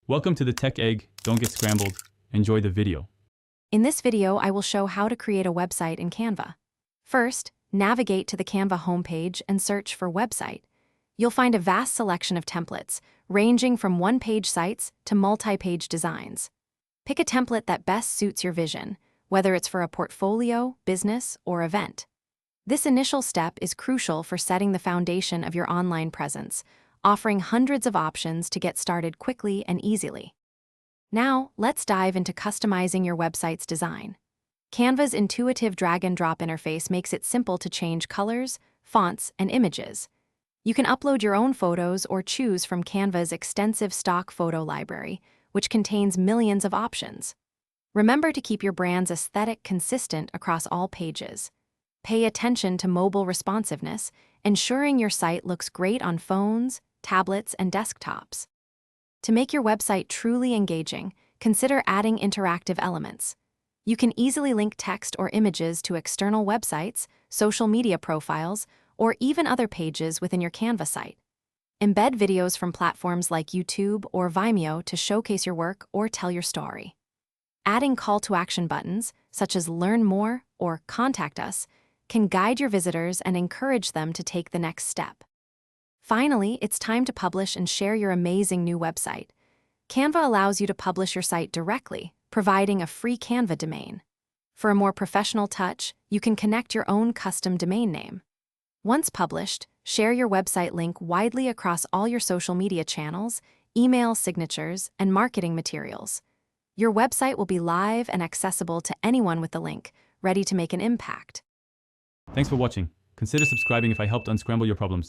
Welcome to the Tech Egg. Don't get scrambled. Enjoy the video. In this video, I will show how to create a website in Canva. First, navigate to the Canva homepage and search for website. You'll find a vast selection of templates, ranging from one-page sites to multi-page designs. Pick a template that best suits your vision, whether it's for a portfolio, business, or event. This initial step is crucial for setting the foundation of your online presence, offering hundreds of options to get started quickly and easily. Now, let's dive into customizing your website's design. Canva's intuitive drag-and-drop interface makes it simple to change colors, fonts, and images. You can upload your own photos or choose from Canva's extensive stock photo library, which contains millions of options. Remember to keep your brand's aesthetic consistent across all pages. Pay attention to mobile responsiveness, ensuring your site looks great on phones, tablets, and desktops. To make your website truly engaging, consider adding interactive elements. You can easily link text or images to external websites, social media profiles, or even other pages within your Canva site. Embed videos from platforms like YouTube or Vimeo to showcase your work or tell your story. Adding call-to-action buttons, such as Learn More or Contact Us, can guide your visitors and encourage them to take the next step. Finally, it's time to publish and share your amazing new website. Canva allows you to publish your site directly, providing a free Canva domain. For a more professional touch, you can connect your own custom domain name. Once published, share your website link widely across all your social media channels, email signatures, and marketing materials. Your website will be live and accessible to anyone with the link, ready to make an impact. Thanks for watching. Consider subscribing if I helped unscramble your problems.